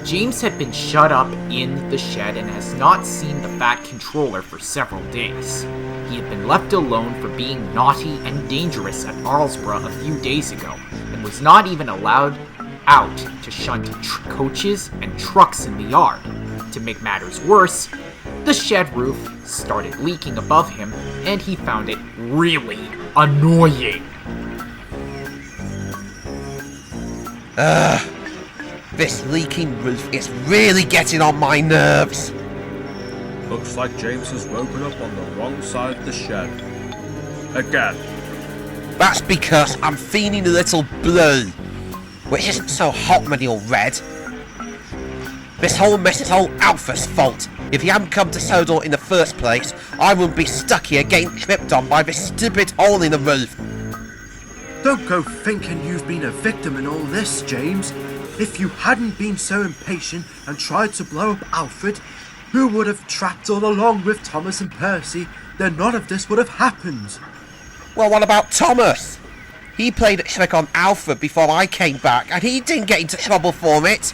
James had been shut up in the shed and has not seen the Fat Controller for several days. He had been left alone for being naughty and dangerous at Arlesborough a few days ago, and was not even allowed out to shunt coaches and trucks in the yard. To make matters worse, the shed roof started leaking above him, and he found it really annoying. This leaking roof is really getting on my nerves. Looks like James has woken up on the wrong side of the shed. Again. That's because I'm feeling a little blue, which isn't so hot when you're red. This whole mess is all Alfred's fault. If he hadn't come to Sodor in the first place, I wouldn't be stuck here getting tripped on by this stupid hole in the roof. Don't go thinking you've been a victim in all this, James. If you hadn't been so impatient and tried to blow up Alfred, who would have trapped all along with Thomas and Percy, then none of this would have happened. Well, what about Thomas? He played a trick on Alfred before I came back, and he didn't get into trouble for it.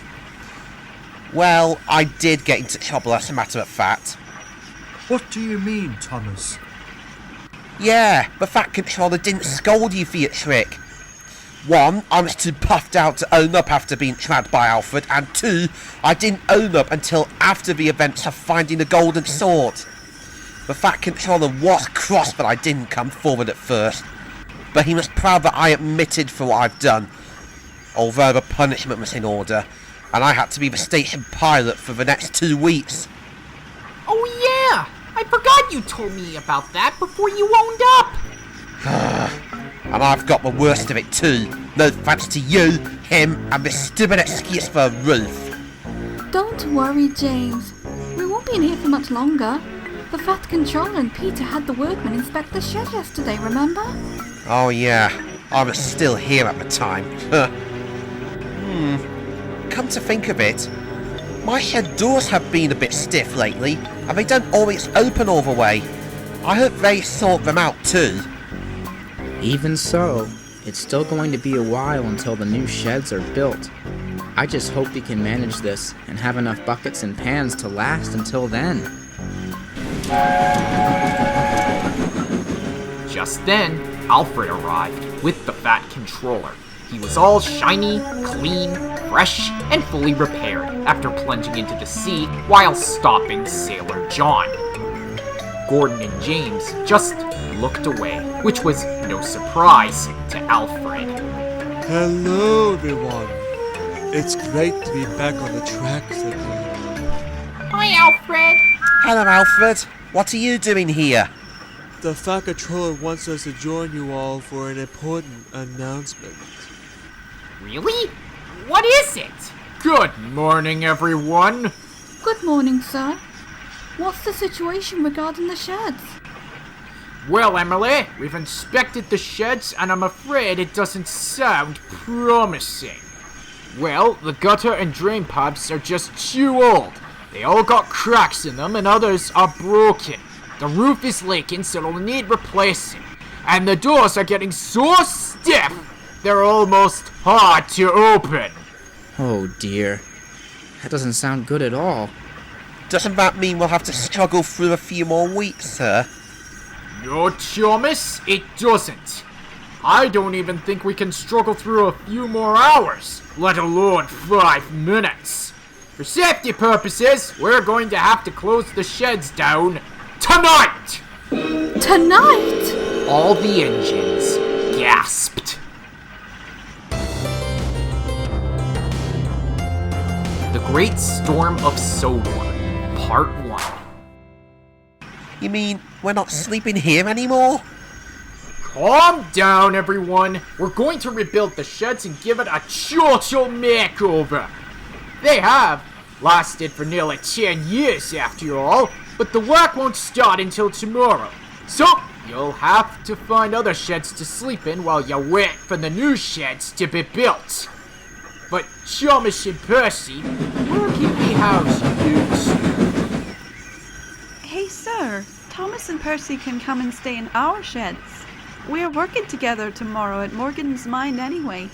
Well, I did get into trouble, as a matter of fact. What do you mean, Thomas? Yeah, the Fat Controller didn't scold you for your trick. 1, I was too puffed out to own up after being trapped by Alfred, and 2, I didn't own up until after the events of finding the golden sword. The Fat Controller was cross that I didn't come forward at first, but he was proud that I admitted for what I've done, although the punishment was in order, and I had to be the station pilot for the next 2 weeks. Oh yeah! I forgot you told me about that before you owned up! And I've got the worst of it too, no thanks to you, him, and this stupid excuse for a roof. Don't worry, James. We won't be in here for much longer. The Fat Controller and Peter had the workmen inspect the shed yesterday, remember? Oh yeah, I was still here at the time. Come to think of it, my shed doors have been a bit stiff lately, and they don't always open all the way. I hope they sort them out too. Even so, it's still going to be a while until the new sheds are built. I just hope we can manage this and have enough buckets and pans to last until then. Just then, Alfred arrived with the Fat Controller. He was all shiny, clean, fresh, and fully repaired after plunging into the sea while stopping Sailor John. Gordon and James just looked away, which was no surprise to Alfred. Hello, everyone. It's great to be back on the tracks again. Hi, Alfred. Hello, Alfred. What are you doing here? The Fat Controller wants us to join you all for an important announcement. Really? What is it? Good morning, everyone. Good morning, sir. What's the situation regarding the sheds? Well, Emily, we've inspected the sheds, and I'm afraid it doesn't sound promising. Well, the gutter and drain pipes are just too old. They all got cracks in them, and others are broken. The roof is leaking, so it'll need replacing. And the doors are getting so stiff they're almost hard to open. Oh dear. That doesn't sound good at all. Doesn't that mean we'll have to struggle through a few more weeks, sir? No, Thomas, it doesn't. I don't even think we can struggle through a few more hours, let alone 5 minutes. For safety purposes, we're going to have to close the sheds down tonight! Tonight? All the engines gasped. The Great Storm of Sodor, Part 1. You mean we're not sleeping here anymore? Calm down, everyone. We're going to rebuild the sheds and give it a total makeover. They have lasted for nearly 10 years after all, but the work won't start until tomorrow. So, you'll have to find other sheds to sleep in while you wait for the new sheds to be built. But Thomas and Percy, where can we house you two? Hey, sir. Thomas and Percy can come and stay in our sheds. We're working together tomorrow at Morgan's mine anyway.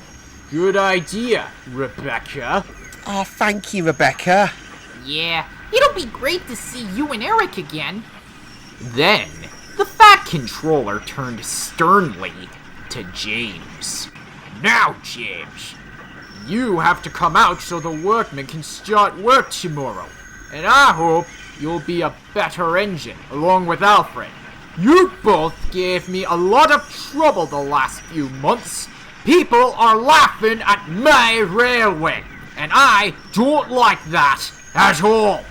Good idea, Rebecca. Oh, thank you, Rebecca. Yeah, it'll be great to see you and Eric again. Then, the Fat Controller turned sternly to James. Now, James, you have to come out so the workmen can start work tomorrow. And I hope you'll be a better engine, along with Alfred. You both gave me a lot of trouble the last few months. People are laughing at my railway, and I don't like that at all.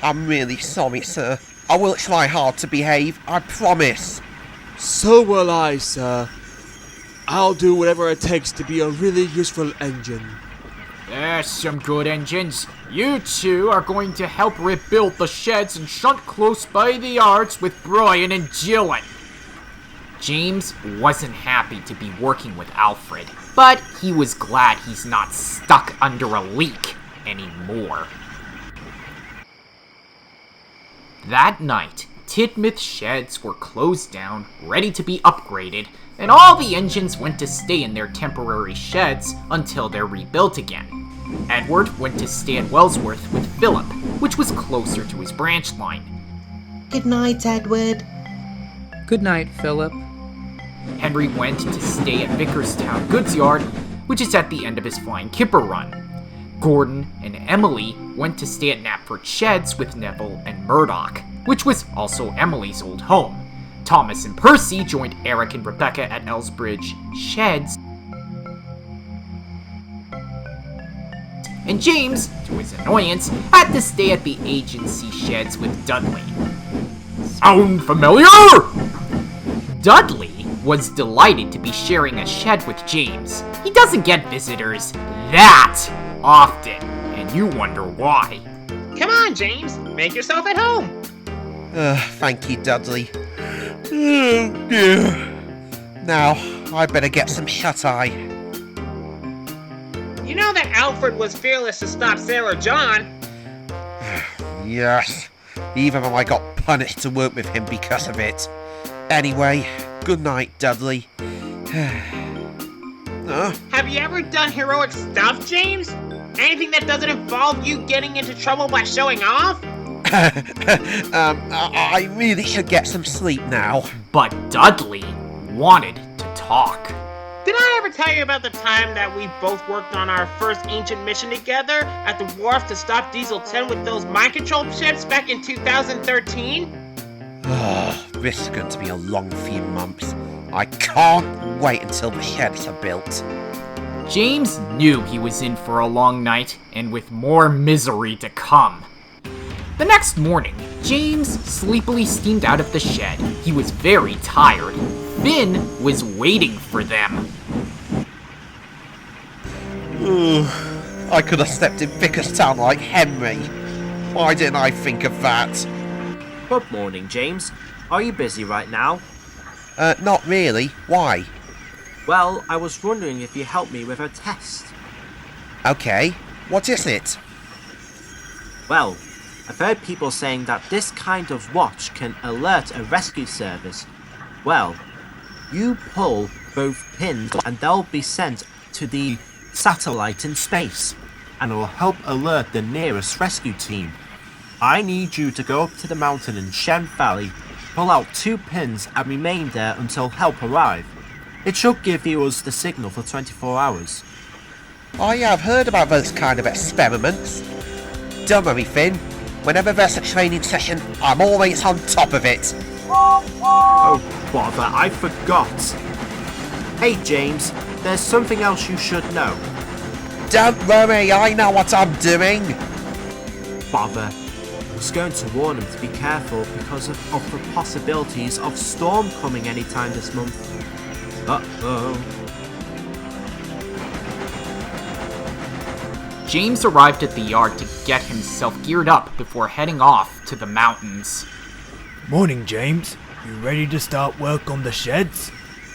I'm really sorry, sir. I will try hard to behave, I promise. So will I, sir. I'll do whatever it takes to be a really useful engine. There's some good engines. You two are going to help rebuild the sheds and shunt close by the yards with Brian and Dylan. James wasn't happy to be working with Alfred, but he was glad he's not stuck under a leak anymore. That night, Tidmouth Sheds were closed down, ready to be upgraded, and all the engines went to stay in their temporary sheds until they're rebuilt again. Edward went to stay at Wellsworth with Philip, which was closer to his branch line. Good night, Edward. Good night, Philip. Henry went to stay at Vickerstown Goods Yard, which is at the end of his flying kipper run. Gordon and Emily went to stay at Knapford Sheds with Neville and Murdoch, which was also Emily's old home. Thomas and Percy joined Eric and Rebecca at Elsbridge Sheds. And James, to his annoyance, had to stay at the agency sheds with Dudley. Sound familiar? Dudley was delighted to be sharing a shed with James. He doesn't get visitors that often, and you wonder why. Come on, James. Make yourself at home. Thank you, Dudley. Oh, dear. Now, I better get some shut-eye. You know that Alfred was fearless to stop Sarah John. Yes, even though I got punished to work with him because of it. Anyway, good night, Dudley. Have you ever done heroic stuff, James? Anything that doesn't involve you getting into trouble by showing off? I really should get some sleep now. But Dudley wanted to talk. Did I ever tell you about the time that we both worked on our first ancient mission together at the wharf to stop Diesel 10 with those mind control ships back in 2013? This is going to be a long few months. I can't wait until the sheds are built. James knew he was in for a long night, and with more misery to come. The next morning, James sleepily steamed out of the shed. He was very tired. Finn was waiting for them. I could have stepped in Vickerstown like Henry. Why didn't I think of that? Good morning, James. Are you busy right now? Not really. Why? Well, I was wondering if you helped me with a test. Okay. What is it? Well, I've heard people saying that this kind of watch can alert a rescue service. Well, you pull both pins and they'll be sent to the satellite in space, and it will help alert the nearest rescue team. I need you to go up to the mountain in Shen Valley, pull out 2 pins and remain there until help arrive. It should give us the signal for 24 hours. Oh yeah, I've heard about those kind of experiments. Don't worry, Finn. Whenever there's a training session, I'm always on top of it. Oh, bother, I forgot. Hey, James, there's something else you should know. Don't worry, I know what I'm doing. Bother. I was going to warn him to be careful because of the possibilities of storm coming anytime this month. Uh-oh. James arrived at the yard to get himself geared up before heading off to the mountains. Morning, James. You ready to start work on the sheds?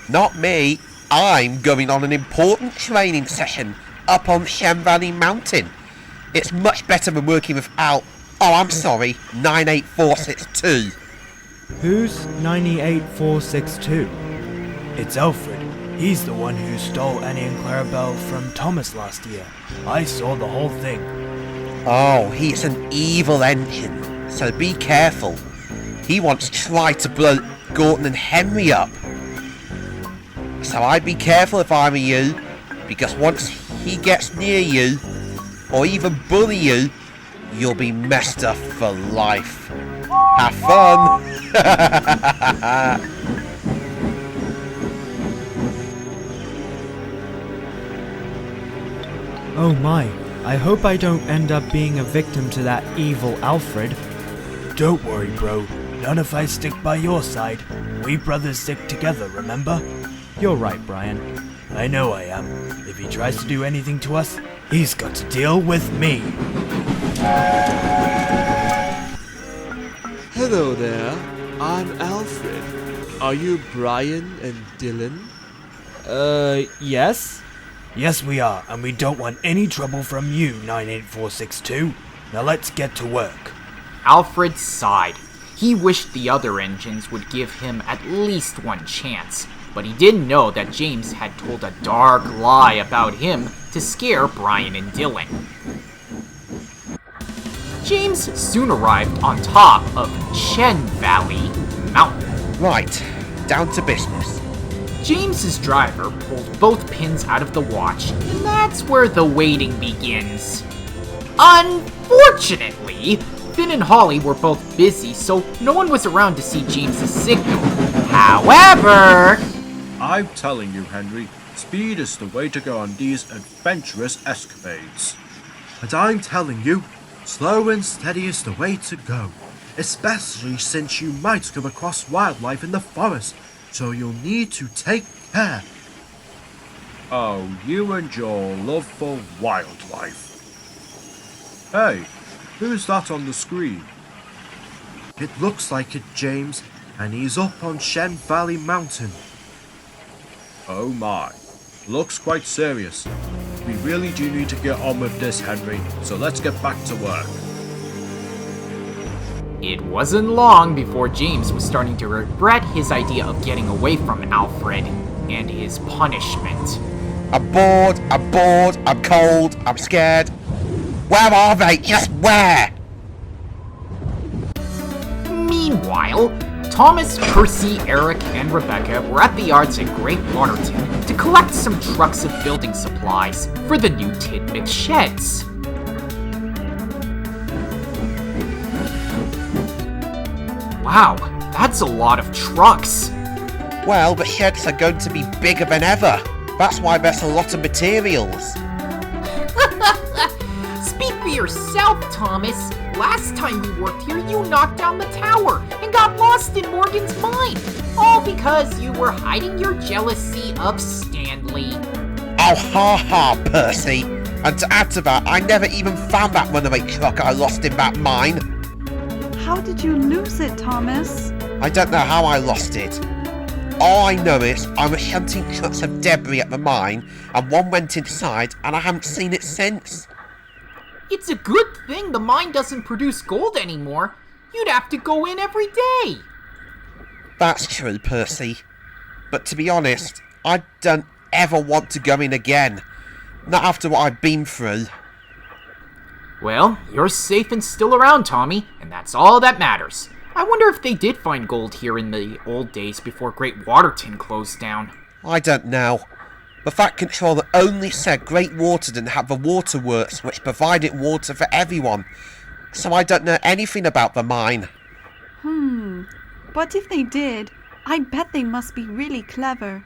Not me. I'm going on an important training session up on Shen Valley Mountain. It's much better than working with 98462. Who's 98462? It's Alfred. He's the one who stole Annie and Clarabelle from Thomas last year. I saw the whole thing. Oh, he's an evil engine, so be careful. He wants to try to blow Gordon and Henry up. So I'd be careful if I were you, because once he gets near you, or even bully you, you'll be messed up for life. Have fun! Oh my, I hope I don't end up being a victim to that evil Alfred. Don't worry, bro. None of us stick by your side. We brothers stick together, remember? You're right, Brian. I know I am. If he tries to do anything to us, he's got to deal with me. Hello there, I'm Alfred. Are you Brian and Dylan? Yes? Yes, we are, and we don't want any trouble from you, 98462. Now let's get to work. Alfred sighed. He wished the other engines would give him at least one chance, but he didn't know that James had told a dark lie about him to scare Brian and Dylan. James soon arrived on top of Shen Valley Mountain. Right, down to business. James's driver pulled both pins out of the watch, and that's where the waiting begins. Unfortunately, Finn and Holly were both busy, so no one was around to see James's signal. However... I'm telling you, Henry, speed is the way to go on these adventurous escapades. And I'm telling you, slow and steady is the way to go, especially since you might come across wildlife in the forest, so you'll need to take care. Oh, you and your love for wildlife. Hey, who's that on the screen? It looks like it, James, and he's up on Shen Valley Mountain. Oh my, looks quite serious. We really do need to get on with this, Henry, so let's get back to work. It wasn't long before James was starting to regret his idea of getting away from Alfred and his punishment. I'm bored, I'm cold, I'm scared. Where are they? Just where? Meanwhile, Thomas, Percy, Eric, and Rebecca were at the yards at Great Waterton to collect some trucks of building supplies for the new Tidmouth Sheds. Wow, that's a lot of trucks. Well, the sheds are going to be bigger than ever. That's why there's a lot of materials. Speak for yourself, Thomas. Last time we worked here, you knocked down the tower and got lost in Morgan's mine. All because you were hiding your jealousy of Stanley. Oh, ha ha, Percy. And to add to that, I never even found that runaway truck I lost in that mine. How did you lose it, Thomas? I don't know how I lost it. All I know is I was hunting trucks of debris at the mine, and one went inside, and I haven't seen it since. It's a good thing the mine doesn't produce gold anymore. You'd have to go in every day. That's true, Percy. But to be honest, I don't ever want to go in again. Not after what I've been through. Well, you're safe and still around, Tommy, and that's all that matters. I wonder if they did find gold here in the old days before Great Waterton closed down. I don't know. The Fat Controller only said Great Waterton had the waterworks which provided water for everyone. So I don't know anything about the mine. But if they did, I bet they must be really clever.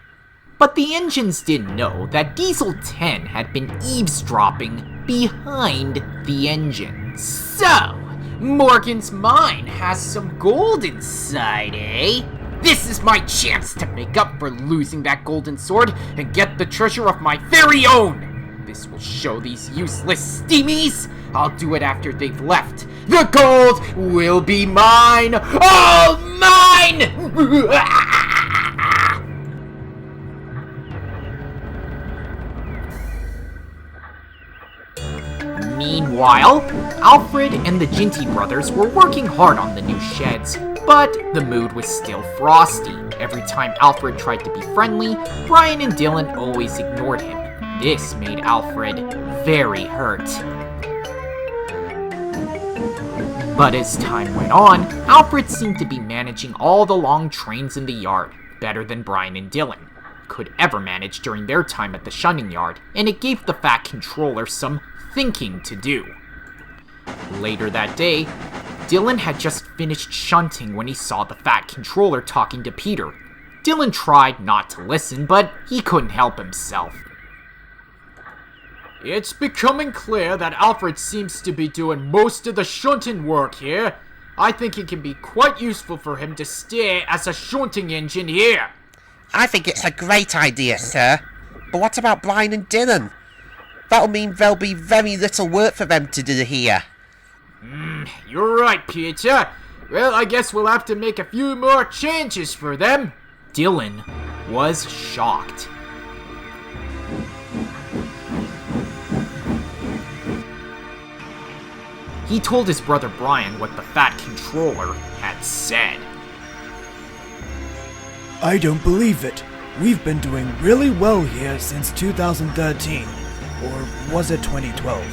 But the engines didn't know that Diesel 10 had been eavesdropping behind the engines. So, Morgan's mine has some gold inside, eh? This is my chance to make up for losing that golden sword and get the treasure of my very own. This will show these useless steamies. I'll do it after they've left. The gold will be mine, all mine! Meanwhile, Alfred and the Ginty brothers were working hard on the new sheds, but the mood was still frosty. Every time Alfred tried to be friendly, Brian and Dylan always ignored him. This made Alfred very hurt. But as time went on, Alfred seemed to be managing all the long trains in the yard better than Brian and Dylan could ever manage during their time at the shunning yard, and it gave the Fat Controller some thinking to do. Later that day, Dylan had just finished shunting when he saw the Fat Controller talking to Peter. Dylan tried not to listen, but he couldn't help himself. It's becoming clear that Alfred seems to be doing most of the shunting work here. I think it can be quite useful for him to stay as a shunting engine here. I think it's a great idea, sir. But what about Brian and Dylan? That'll mean there'll be very little work for them to do here. You're right, Peter. Well, I guess we'll have to make a few more changes for them. Dylan was shocked. He told his brother Brian what the Fat Controller had said. I don't believe it. We've been doing really well here since 2013. Or was it 2012?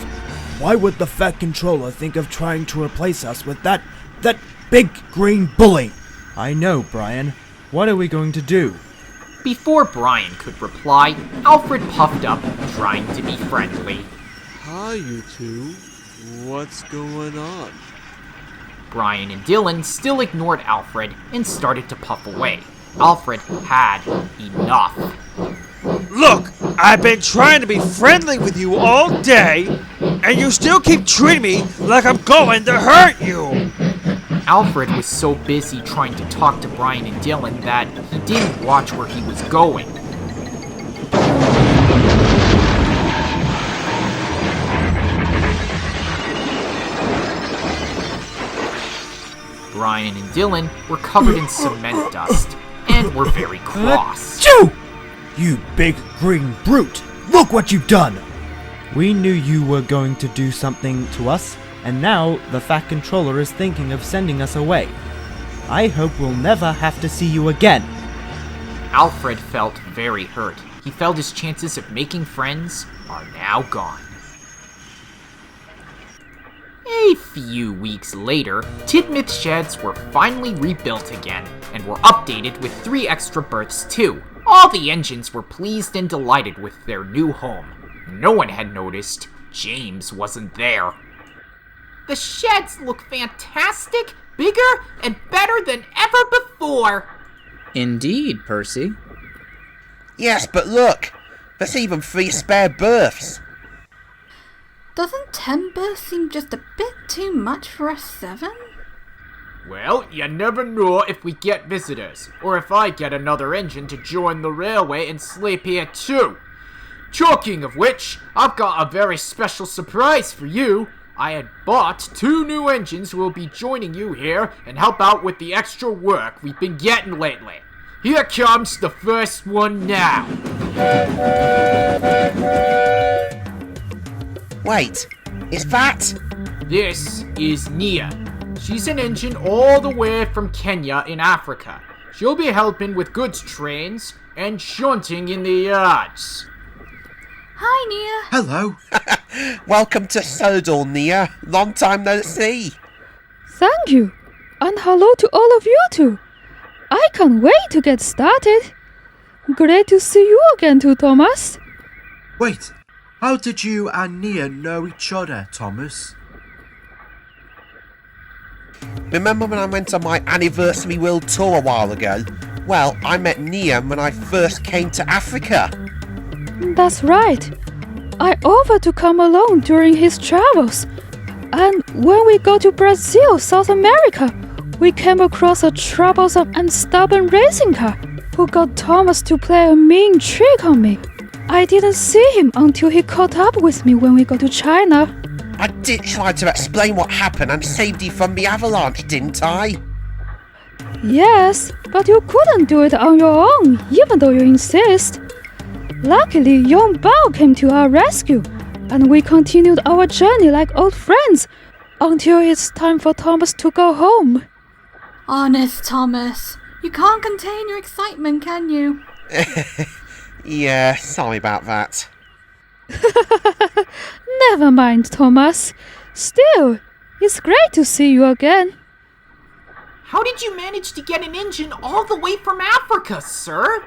Why would the Fat Controller think of trying to replace us with that big green bully? I know, Brian. What are we going to do? Before Brian could reply, Alfred puffed up, trying to be friendly. Hi, you two. What's going on? Brian and Dylan still ignored Alfred and started to puff away. Alfred had enough. Look, I've been trying to be friendly with you all day, and you still keep treating me like I'm going to hurt you! Alfred was so busy trying to talk to Brian and Dylan that he didn't watch where he was going. Brian and Dylan were covered in cement dust and were very cross. Achoo! You big green brute! Look what you've done! We knew you were going to do something to us, and now the Fat Controller is thinking of sending us away. I hope we'll never have to see you again. Alfred felt very hurt. He felt his chances of making friends are now gone. A few weeks later, Tidmouth Sheds were finally rebuilt again, and were updated with 3 extra berths too. All the engines were pleased and delighted with their new home. No one had noticed James wasn't there. The sheds look fantastic, bigger, and better than ever before. Indeed, Percy. Yes, but look! There's even 3 spare berths. Doesn't 10 berths seem just a bit too much for us 7? Well, you never know if we get visitors, or if I get another engine to join the railway and sleep here too. Talking of which, I've got a very special surprise for you. I had bought 2 new engines who will be joining you here and help out with the extra work we've been getting lately. Here comes the first one now. Wait, is that? This is Nia. She's an engine all the way from Kenya in Africa. She'll be helping with goods trains, and shunting in the yards. Hi, Nia. Hello. Welcome to Sodor, Nia. Long time no see. Thank you. And hello to all of you too. I can't wait to get started. Great to see you again too, Thomas. Wait, how did you and Nia know each other, Thomas? Remember when I went on my anniversary world tour a while ago? Well, I met Nia when I first came to Africa. That's right. I offered to come along during his travels. And when we go to Brazil, South America, we came across a troublesome and stubborn racing car who got Thomas to play a mean trick on me. I didn't see him until he caught up with me when we got to China. I did try to explain what happened and saved you from the avalanche, didn't I? Yes, but you couldn't do it on your own, even though you insist. Luckily, young Bao came to our rescue, and we continued our journey like old friends until it's time for Thomas to go home. Honest, Thomas. You can't contain your excitement, can you? Yeah, sorry about that. Never mind, Thomas. Still, it's great to see you again. How did you manage to get an engine all the way from Africa, sir?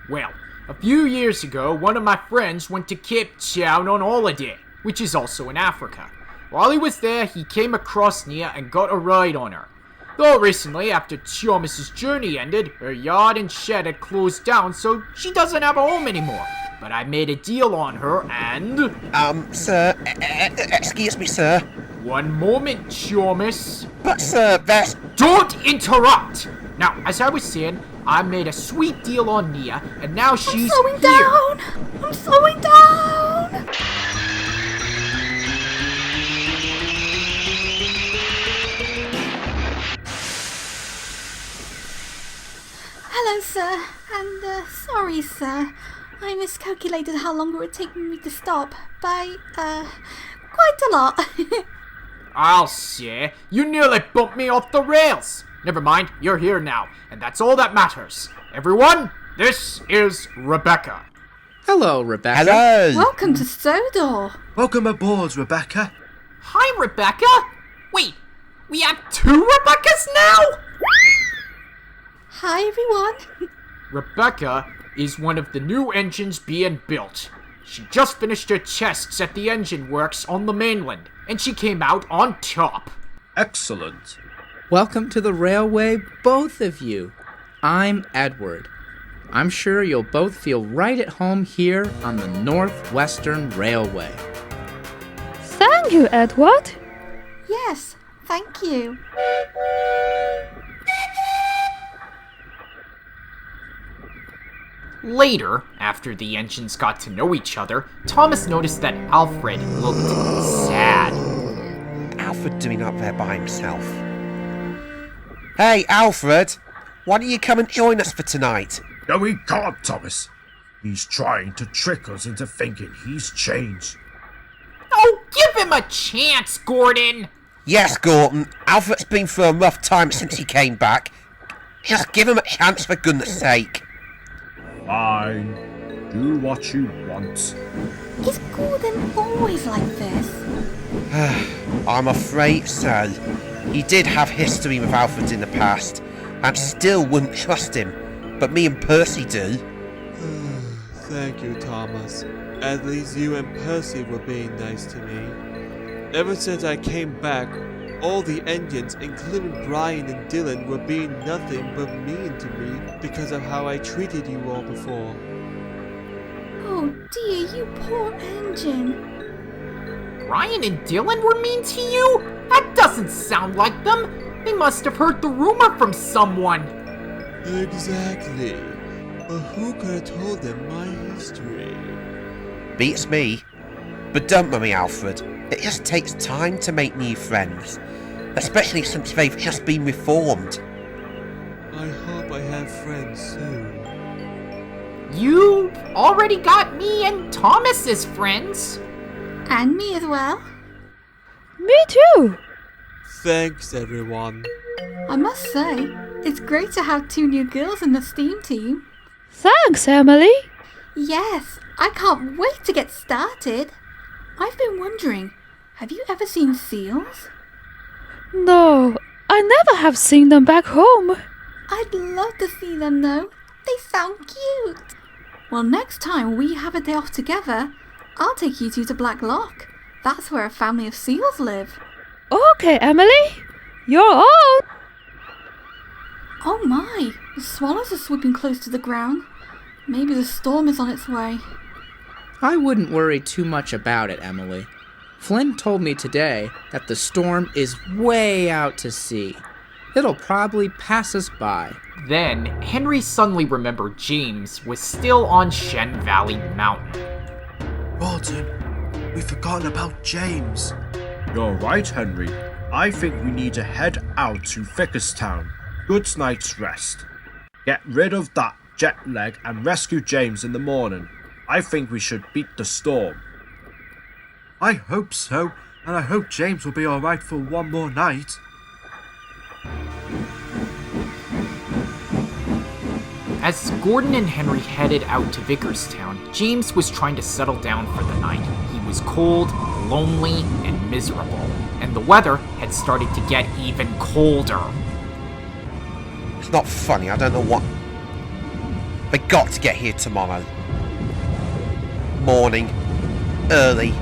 Well, a few years ago, one of my friends went to Cape Town on holiday, which is also in Africa. While he was there, he came across Nia and got a ride on her. Though recently, after Thomas's journey ended, her yard and shed had closed down, so she doesn't have a home anymore. But I made a deal on her and... Sir, excuse me, sir. One moment, Thomas. But, sir, there's... Don't interrupt! Now, as I was saying, I made a sweet deal on Nia, and now she's I'm slowing here. down! I'm slowing down! Hello, sir. And, sorry, sir. I miscalculated how long it would take me to stop by, quite a lot. I'll say, you nearly bumped me off the rails. Never mind, you're here now, and that's all that matters. Everyone, this is Rebecca. Hello, Rebecca. Hello. Welcome to Sodor. Welcome aboard, Rebecca. Hi, Rebecca. Wait, we have 2 Rebeccas now? Hi, everyone. Rebecca is one of the new engines being built. She just finished her tests at the engine works on the mainland, and she came out on top. Excellent. Welcome to the railway, both of you. I'm Edward. I'm sure you'll both feel right at home here on the Northwestern Railway. Thank you, Edward. Yes, thank you. Later, after the engines got to know each other, Thomas noticed that Alfred looked sad. Alfred doing up there by himself. Hey, Alfred! Why don't you come and join us for tonight? No, he can't, Thomas. He's trying to trick us into thinking he's changed. Oh, give him a chance, Gordon! Yes, Gordon. Alfred's been through a rough time since he came back. Just give him a chance, for goodness sake. Fine. Do what you want. Is Gordon always like this? I'm afraid so. He did have history with Alfred in the past, and still wouldn't trust him. But me and Percy do. Thank you, Thomas. At least you and Percy were being nice to me. Ever since I came back, all the engines, including Brian and Dylan, were being nothing but mean to me because of how I treated you all before. Oh dear, you poor engine. Brian and Dylan were mean to you? That doesn't sound like them. They must have heard the rumor from someone. Exactly. But who could have told them my history? Beats me. But don't worry, Alfred. It just takes time to make new friends. Especially since they've just been reformed. I hope I have friends soon. You already got me and Thomas as friends. And me as well. Me too. Thanks, everyone. I must say, it's great to have 2 new girls in the STEAM team. Thanks, Emily. Yes, I can't wait to get started. I've been wondering, have you ever seen seals? No, I never have seen them back home. I'd love to see them though. They sound cute. Well, next time we have a day off together, I'll take you two to Black Lock. That's where a family of seals live. Okay, Emily. You're on. Oh my, the swallows are swooping close to the ground. Maybe the storm is on its way. I wouldn't worry too much about it, Emily. Flynn told me today that the storm is way out to sea. It'll probably pass us by. Then, Henry suddenly remembered James was still on Shen Valley Mountain. Walton, we've forgotten about James. You're right, Henry. I think we need to head out to Vickerstown. Good night's rest. Get rid of that jet lag and rescue James in the morning. I think we should beat the storm. I hope so, and I hope James will be alright for one more night. As Gordon and Henry headed out to Vickerstown, James was trying to settle down for the night. He was cold, lonely, and miserable, and the weather had started to get even colder. It's not funny, I don't know what... They got to get here tomorrow. Morning. Early.